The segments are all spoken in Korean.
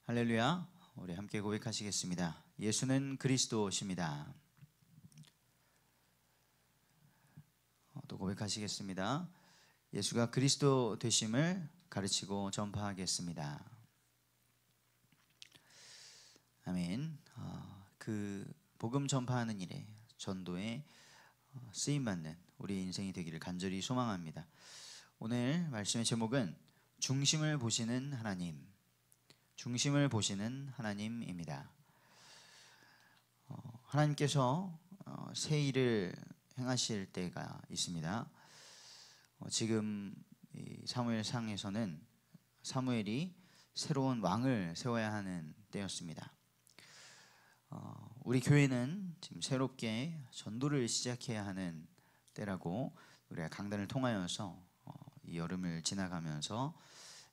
할렐루야. 우리 함께 고백하시겠습니다. 예수는 그리스도십니다. 또 고백하시겠습니다. 예수가 그리스도 되심을 가르치고 전파하겠습니다. 아멘. 그 복음 전파하는 일에 전도에 쓰임받는 우리 인생이 되기를 간절히 소망합니다. 오늘 말씀의 제목은 중심을 보시는 하나님, 중심을 보시는 하나님입니다. 하나님께서 새 일을 행하실 때가 있습니다. 지금 이 사무엘상에서는 사무엘이 새로운 왕을 세워야 하는 때였습니다. 우리 교회는 지금 새롭게 전도를 시작해야 하는 때라고 우리가 강단을 통하여서 이 여름을 지나가면서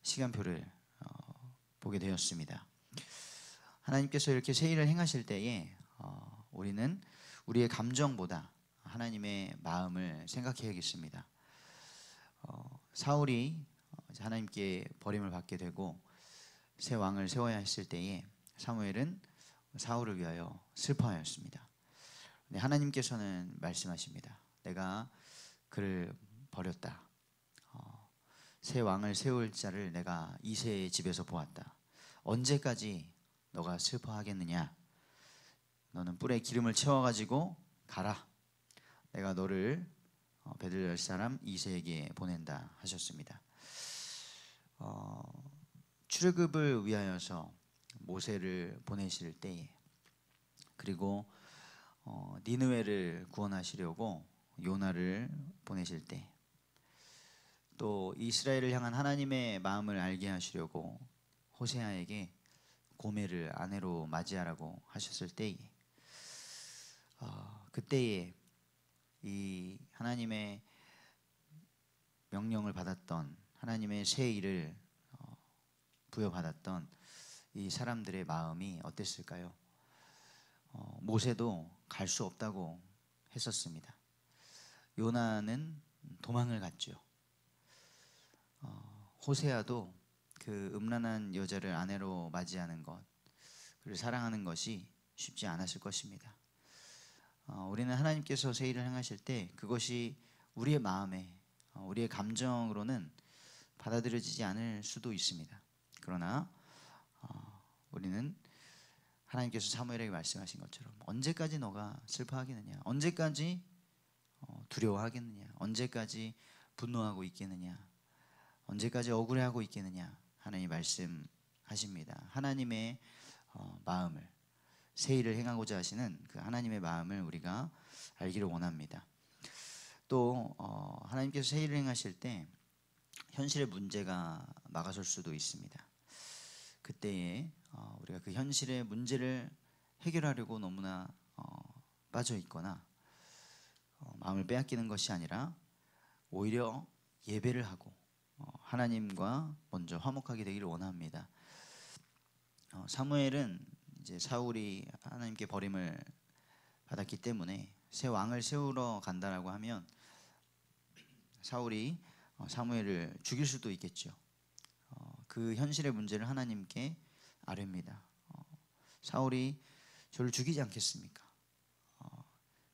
시간표를 보게 되었습니다. 하나님께서 이렇게 새 일을 행하실 때에 우리는 우리의 감정보다 하나님의 마음을 생각해야겠습니다. 사울이 하나님께 버림을 받게 되고 새 왕을 세워야 했을 때에 사무엘은 사울을 위하여 슬퍼하였습니다. 근데 하나님께서는 말씀하십니다. 내가 그를 버렸다. 새 왕을 세울 자를 내가 이새의 집에서 보았다. 언제까지 너가 슬퍼하겠느냐? 너는 뿔에 기름을 채워가지고 가라. 내가 너를 베들레헴 사람 이새에게 보낸다 하셨습니다. 출애굽을 위하여서 모세를 보내실 때에, 그리고 니느웨를 구원하시려고 요나를 보내실 때, 또 이스라엘을 향한 하나님의 마음을 알게 하시려고 호세아에게 고멜을 아내로 맞이하라고 하셨을 때에, 그때에 이 하나님의 명령을 받았던, 하나님의 새 일을 부여받았던 이 사람들의 마음이 어땠을까요? 모세도 갈 수 없다고 했었습니다. 요나는 도망을 갔죠. 호세아도 그 음란한 여자를 아내로 맞이하는 것, 그를 사랑하는 것이 쉽지 않았을 것입니다. 우리는 하나님께서 새 일을 행하실 때 그것이 우리의 마음에, 우리의 감정으로는 받아들여지지 않을 수도 있습니다. 그러나 우리는 하나님께서 사무엘에게 말씀하신 것처럼 언제까지 너가 슬퍼하겠느냐, 언제까지 두려워하겠느냐, 언제까지 분노하고 있겠느냐, 언제까지 억울해하고 있겠느냐, 하나님 말씀하십니다. 하나님의 마음을, 새 일을 행하고자 하시는 그 하나님의 마음을 우리가 알기를 원합니다. 또 하나님께서 새 일을 행하실 때 현실의 문제가 막아설 수도 있습니다. 그때에 우리가 그 현실의 문제를 해결하려고 너무나 빠져 있거나 마음을 빼앗기는 것이 아니라 오히려 예배를 하고 하나님과 먼저 화목하게 되기를 원합니다. 사무엘은 이제 사울이 하나님께 버림을 받았기 때문에 새 왕을 세우러 간다라고 하면 사울이 사무엘을 죽일 수도 있겠죠. 그 현실의 문제를 하나님께 아뢰입니다. 사울이 저를 죽이지 않겠습니까?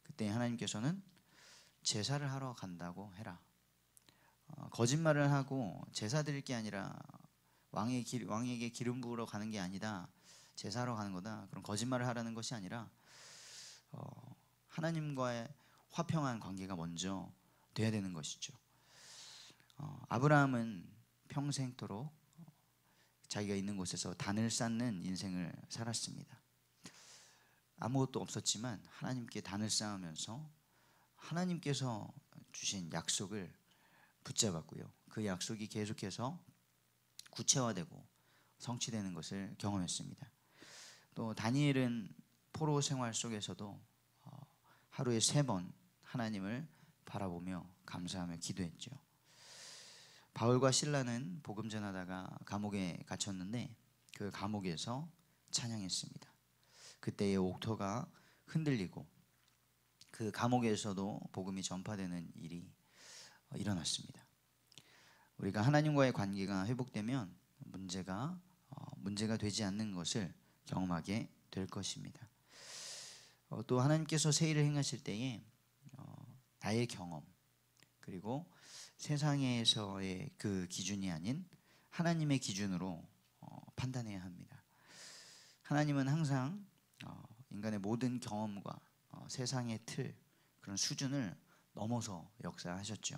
그때 하나님께서는 제사를 하러 간다고 해라. 거짓말을 하고 제사 드릴 게 아니라 왕에게 기름 부으러 가는 게 아니다, 제사하러 가는 거다, 그런 거짓말을 하라는 것이 아니라 하나님과의 화평한 관계가 먼저 돼야 되는 것이죠. 아브라함은 평생토록 자기가 있는 곳에서 단을 쌓는 인생을 살았습니다. 아무것도 없었지만 하나님께 단을 쌓으면서 하나님께서 주신 약속을 붙잡았고요. 그 약속이 계속해서 구체화되고 성취되는 것을 경험했습니다. 또 다니엘은 포로 생활 속에서도 하루에 3번 하나님을 바라보며 감사하며 기도했죠. 바울과 실라는 복음 전하다가 감옥에 갇혔는데 그 감옥에서 찬양했습니다. 그때의 옥토가 흔들리고 그 감옥에서도 복음이 전파되는 일이 일어났습니다. 우리가 하나님과의 관계가 회복되면 문제가 문제가 되지 않는 것을 경험하게 될 것입니다. 또 하나님께서 새 일을 행하실 때에 나의 경험 그리고 세상에서의 그 기준이 아닌 하나님의 기준으로 판단해야 합니다. 하나님은 항상 인간의 모든 경험과 세상의 틀 그런 수준을 넘어서 역사하셨죠.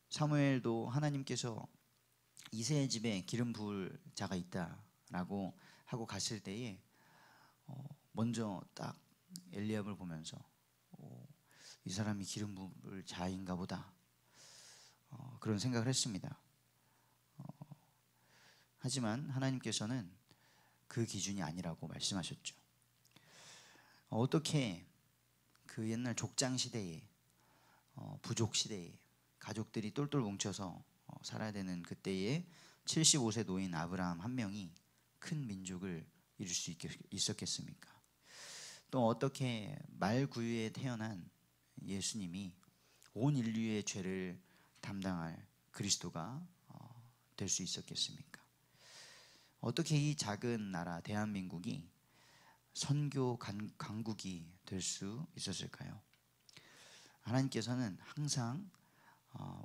사무엘도 하나님께서 이새의 집에 기름 부을 자가 있다라고 하고 갔을 때에 먼저 딱 엘리압을 보면서 이 사람이 기름 부을 자인가 보다 그런 생각을 했습니다. 하지만 하나님께서는 그 기준이 아니라고 말씀하셨죠. 어떻게 그 옛날 족장 시대에 부족 시대에 가족들이 똘똘 뭉쳐서 살아야 되는 그때에 75세 노인 아브라함 한 명이 큰 민족을 이룰 수 있었겠습니까? 또 어떻게 말구유에 태어난 예수님이 온 인류의 죄를 담당할 그리스도가 될 수 있었겠습니까? 어떻게 이 작은 나라 대한민국이 선교 강국이 될 수 있었을까요? 하나님께서는 항상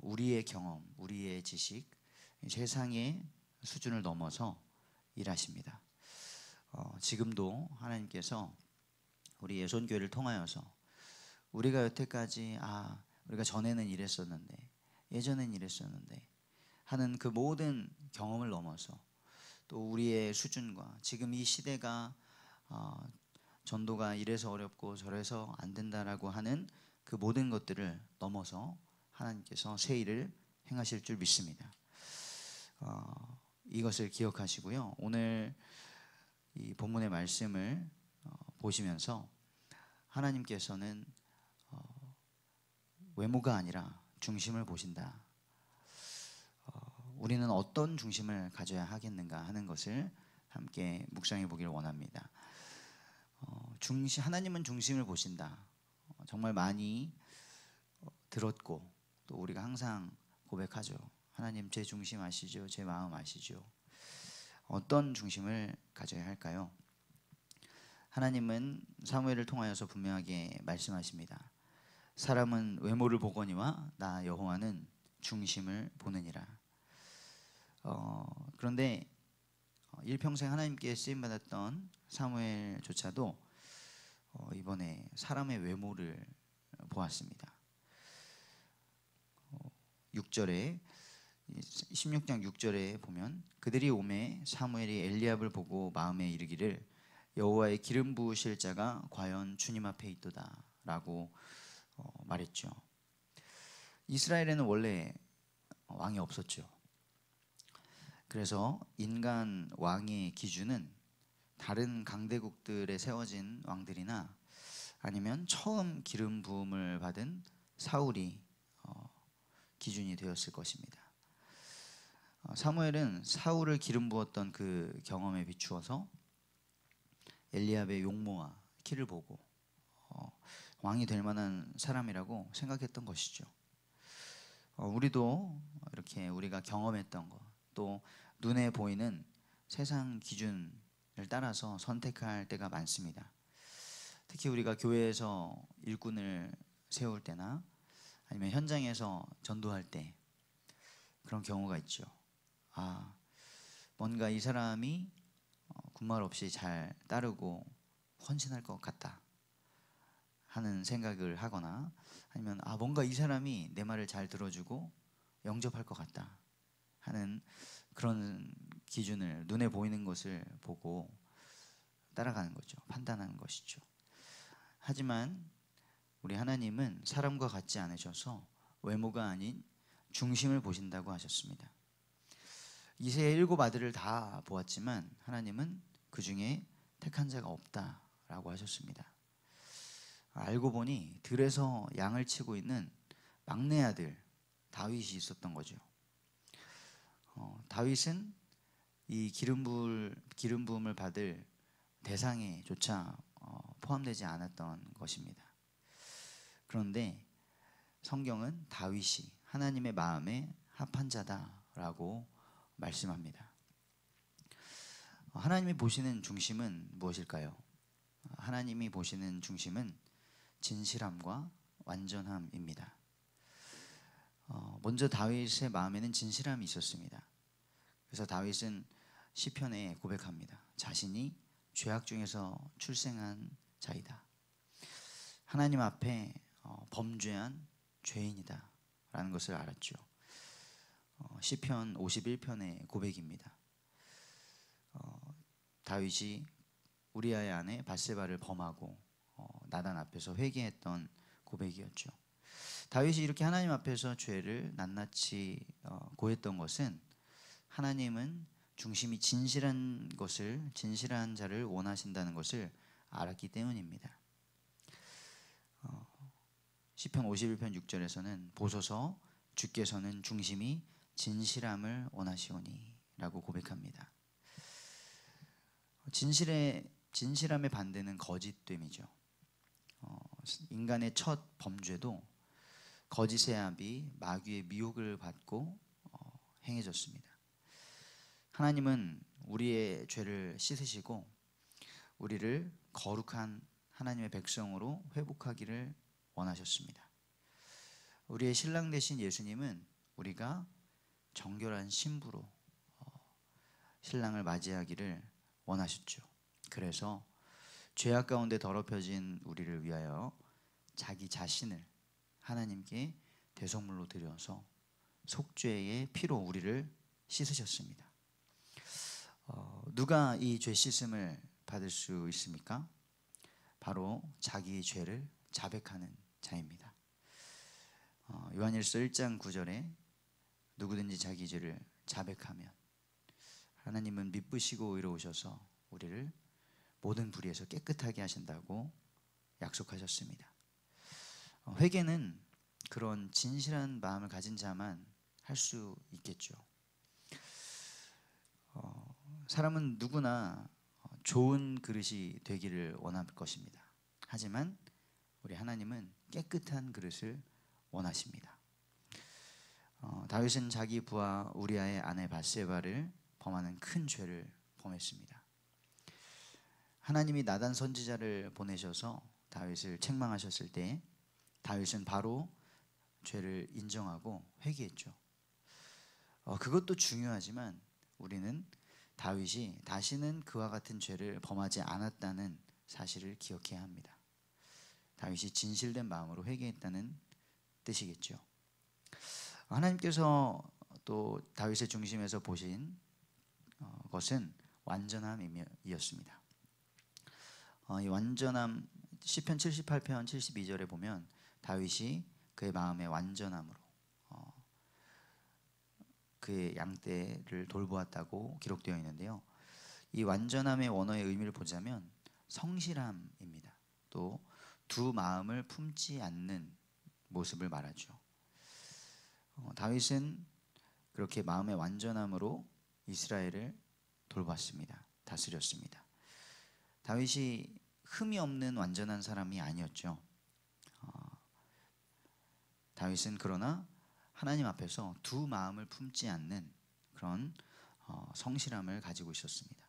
우리의 경험, 우리의 지식, 세상의 수준을 넘어서 일하십니다. 지금도 하나님께서 우리 예손교회를 통하여서 우리가 여태까지 우리가 전에는 이랬었는데 예전엔 이랬었는데 하는 그 모든 경험을 넘어서 또 우리의 수준과 지금 이 시대가 전도가 이래서 어렵고 저래서 안 된다라고 하는 그 모든 것들을 넘어서 하나님께서 새 일을 행하실 줄 믿습니다. 이것을 기억하시고요. 오늘 이 본문의 말씀을 보시면서 하나님께서는 외모가 아니라 중심을 보신다. 우리는 어떤 중심을 가져야 하겠는가 하는 것을 함께 묵상해 보기를 원합니다. 하나님은 중심을 보신다. 정말 많이 들었고 또 우리가 항상 고백하죠. 하나님 제 중심 아시죠? 제 마음 아시죠? 어떤 중심을 가져야 할까요? 하나님은 사무엘을 통하여서 분명하게 말씀하십니다. 사람은 외모를 보거니와 나 여호와는 중심을 보느니라. 그런데 일평생 하나님께 쓰임받았던 사무엘조차도 이번에 사람의 외모를 보았습니다. 6절에 16장 6절에 보면 그들이 오매 사무엘이 엘리압을 보고 마음에 이르기를 여호와의 기름 부으실 자가 과연 주님 앞에 있도다 라고 말했죠. 이스라엘에는 원래 왕이 없었죠. 그래서 인간 왕의 기준은 다른 강대국들에 세워진 왕들이나 아니면 처음 기름 부음을 받은 사울이 기준이 되었을 것입니다. 사무엘은 사울을 기름 부었던 그 경험에 비추어서 엘리압의 용모와 키를 보고 왕이 될 만한 사람이라고 생각했던 것이죠. 우리도 이렇게 우리가 경험했던 것, 또 눈에 보이는 세상 기준을 따라서 선택할 때가 많습니다. 특히 우리가 교회에서 일꾼을 세울 때나 아니면 현장에서 전도할 때 그런 경우가 있죠. 뭔가 이 사람이 군말 없이 잘 따르고 헌신할 것 같다 하는 생각을 하거나 아니면 뭔가 이 사람이 내 말을 잘 들어주고 영접할 것 같다 하는 그런 기준을 눈에 보이는 것을 보고 따라가는 거죠. 판단하는 것이죠. 하지만 우리 하나님은 사람과 같지 않으셔서 외모가 아닌 중심을 보신다고 하셨습니다. 이새의 7 아들을 다 보았지만 하나님은 그 중에 택한 자가 없다라고 하셨습니다. 알고 보니 들에서 양을 치고 있는 막내 아들 다윗이 있었던 거죠. 다윗은 이 기름 부음을 받을 대상에조차 포함되지 않았던 것입니다. 그런데 성경은 다윗이 하나님의 마음에 합한 자다라고 말씀합니다. 하나님이 보시는 중심은 무엇일까요? 하나님이 보시는 중심은 진실함과 완전함입니다. 먼저 다윗의 마음에는 진실함이 있었습니다. 그래서 다윗은 시편에 고백합니다. 자신이 죄악 중에서 출생한 자이다. 하나님 앞에 범죄한 죄인이다 라는 것을 알았죠. 시편 51편의 고백입니다. 다윗이 우리아의 아내 밧세바를 범하고 나단 앞에서 회개했던 고백이었죠. 다윗이 이렇게 하나님 앞에서 죄를 낱낱이 고했던 것은 하나님은 중심이 진실한 것을, 진실한 자를 원하신다는 것을 알았기 때문입니다. 시편 51편 6절에서는 보소서 주께서는 중심이 진실함을 원하시오니 라고 고백합니다. 진실함의 반대는 거짓됨이죠. 인간의 첫 범죄도 거짓의 압이 마귀의 미혹을 받고 행해졌습니다. 하나님은 우리의 죄를 씻으시고 우리를 거룩한 하나님의 백성으로 회복하기를 원하셨습니다. 우리의 신랑 되신 예수님은 우리가 정결한 신부로 신랑을 맞이하기를 원하셨죠. 그래서 죄악 가운데 더럽혀진 우리를 위하여 자기 자신을 하나님께 대속물로 드려서 속죄의 피로 우리를 씻으셨습니다. 누가 이 죄 씻음을 받을 수 있습니까? 바로 자기의 죄를 자백하는 자입니다. 요한일서 1장 9절에 누구든지 자기 죄를 자백하면 하나님은 미쁘시고 의로우셔서 우리를 모든 불의에서 깨끗하게 하신다고 약속하셨습니다. 회개는 그런 진실한 마음을 가진 자만 할 수 있겠죠. 사람은 누구나 좋은 그릇이 되기를 원할 것입니다. 하지만 우리 하나님은 깨끗한 그릇을 원하십니다. 다윗은 자기 부하 우리아의 아내 밧세바를 범하는 큰 죄를 범했습니다. 하나님이 나단 선지자를 보내셔서 다윗을 책망하셨을 때 다윗은 바로 죄를 인정하고 회개했죠. 그것도 중요하지만 우리는 다윗이 다시는 그와 같은 죄를 범하지 않았다는 사실을 기억해야 합니다. 다윗이 진실된 마음으로 회개했다는 뜻이겠죠. 하나님께서 또 다윗의 중심에서 보신 것은 완전함이었습니다. 이 완전함, 시편 78편 72절에 보면 다윗이 그의 마음의 완전함으로 그의 양떼를 돌보았다고 기록되어 있는데요. 이 완전함의 원어의 의미를 보자면 성실함입니다. 또 두 마음을 품지 않는 모습을 말하죠. 다윗은 그렇게 마음의 완전함으로 이스라엘을 돌봤습니다. 다스렸습니다. 다윗이 흠이 없는 완전한 사람이 아니었죠. 다윗은 그러나 하나님 앞에서 두 마음을 품지 않는 그런 성실함을 가지고 있었습니다.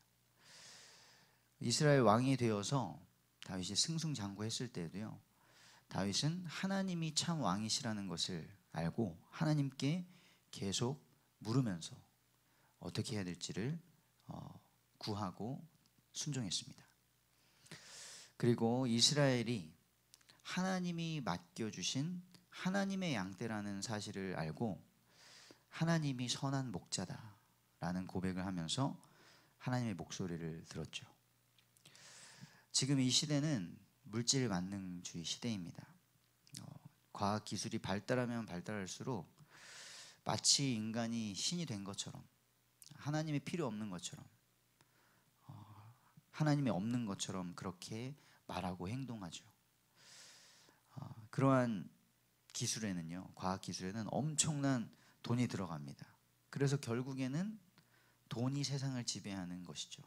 이스라엘 왕이 되어서 다윗이 승승장구했을 때도요. 다윗은 하나님이 참 왕이시라는 것을 알고 하나님께 계속 물으면서 어떻게 해야 될지를 구하고 순종했습니다. 그리고 이스라엘이 하나님이 맡겨주신 하나님의 양떼라는 사실을 알고 하나님이 선한 목자다라는 고백을 하면서 하나님의 목소리를 들었죠. 지금 이 시대는 물질 만능주의 시대입니다. 과학 기술이 발달하면 발달할수록 마치 인간이 신이 된 것처럼 하나님이 필요 없는 것처럼 하나님이 없는 것처럼 그렇게 말하고 행동하죠. 그러한 기술에는요, 과학 기술에는 엄청난 돈이 들어갑니다. 그래서 결국에는 돈이 세상을 지배하는 것이죠.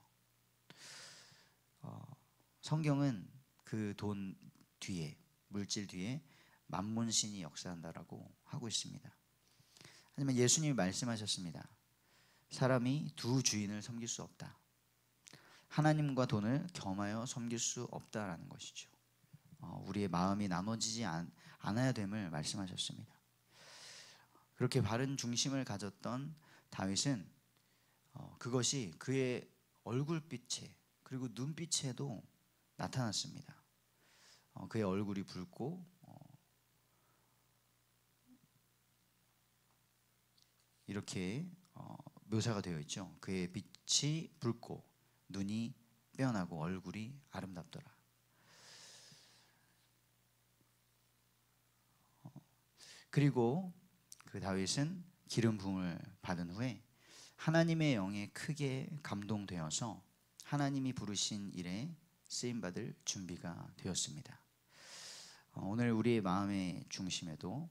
성경은 그 돈 뒤에, 물질 뒤에 만몬신이 역사한다라고 하고 있습니다. 하지만 예수님이 말씀하셨습니다. 사람이 두 주인을 섬길 수 없다. 하나님과 돈을 겸하여 섬길 수 없다라는 것이죠. 우리의 마음이 나눠지지 않아야 됨을 말씀하셨습니다. 그렇게 바른 중심을 가졌던 다윗은 그것이 그의 얼굴빛에 그리고 눈빛에도 나타났습니다. 그의 얼굴이 붉고 이렇게 묘사가 되어 있죠. 그의 빛이 붉고 눈이 빼어나고 얼굴이 아름답더라. 그리고 그 다윗은 기름 부음을 받은 후에 하나님의 영에 크게 감동되어서 하나님이 부르신 일에 쓰임받을 준비가 되었습니다. 오늘 우리의 마음의 중심에도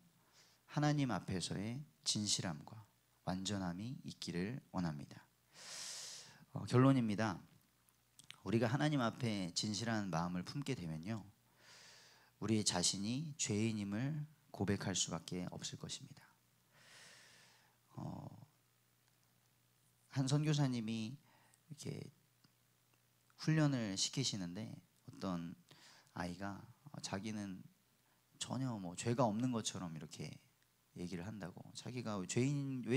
하나님 앞에서의 진실함과 완전함이 있기를 원합니다. 결론입니다. 우리가 하나님 앞에 진실한 마음을 품게 되면요, 우리 자신이 죄인임을 고백할 수밖에 없을 것입니다. 한 선교사님이 이렇게 훈련을 시키시는데 어떤 아이가 자기는 전혀 죄가 없는 것처럼 이렇게 얘기를 한다고, 자기가 왜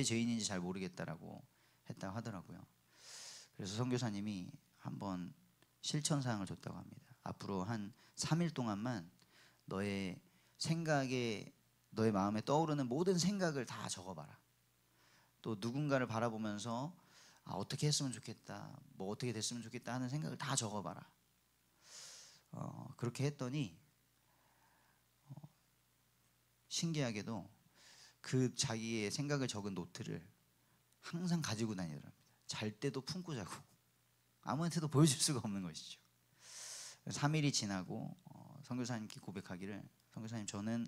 죄인인지 잘 모르겠다라고 했다고 하더라고요. 그래서 선교사님이 한번 실천사항을 줬다고 합니다. 앞으로 한 3일 동안만 너의 생각에, 너의 마음에 떠오르는 모든 생각을 다 적어봐라. 또 누군가를 바라보면서 어떻게 했으면 좋겠다, 어떻게 됐으면 좋겠다 하는 생각을 다 적어봐라. 그렇게 했더니 신기하게도 그 자기의 생각을 적은 노트를 항상 가지고 다니더랍니다. 잘 때도 품고 자고 아무한테도 보여줄 수가 없는 것이죠. 3일이 지나고 선교사님께 고백하기를, 선교사님, 저는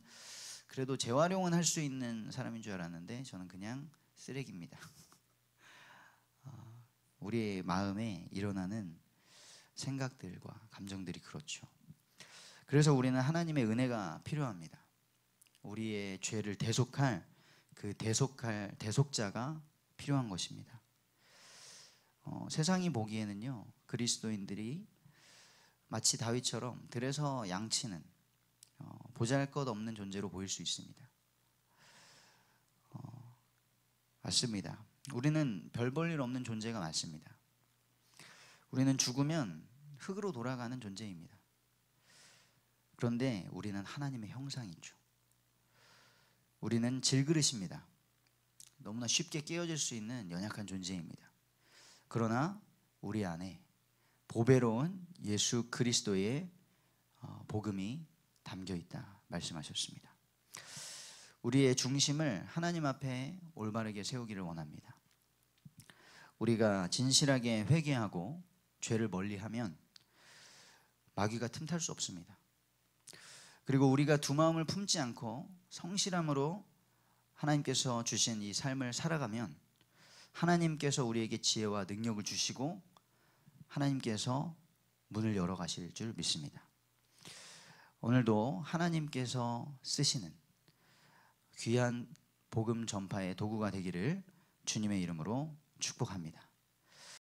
그래도 재활용은 할 수 있는 사람인 줄 알았는데 저는 그냥 쓰레기입니다. 우리의 마음에 일어나는 생각들과 감정들이 그렇죠. 그래서 우리는 하나님의 은혜가 필요합니다. 우리의 죄를 대속할 대속자가 필요한 것입니다. 세상이 보기에는요, 그리스도인들이 마치 다윗처럼 들에서 양치는 보잘것없는 존재로 보일 수 있습니다. 맞습니다. 우리는 별 볼 일 없는 존재가 맞습니다. 우리는 죽으면 흙으로 돌아가는 존재입니다. 그런데 우리는 하나님의 형상이죠. 우리는 질그릇입니다. 너무나 쉽게 깨어질 수 있는 연약한 존재입니다. 그러나 우리 안에 보배로운 예수 그리스도의 복음이 담겨 있다 말씀하셨습니다. 우리의 중심을 하나님 앞에 올바르게 세우기를 원합니다. 우리가 진실하게 회개하고 죄를 멀리하면 마귀가 틈탈 수 없습니다. 그리고 우리가 두 마음을 품지 않고 성실함으로 하나님께서 주신 이 삶을 살아가면 하나님께서 우리에게 지혜와 능력을 주시고 하나님께서 문을 열어 가실 줄 믿습니다. 오늘도 하나님께서 쓰시는 귀한 복음 전파의 도구가 되기를 주님의 이름으로 축복합니다.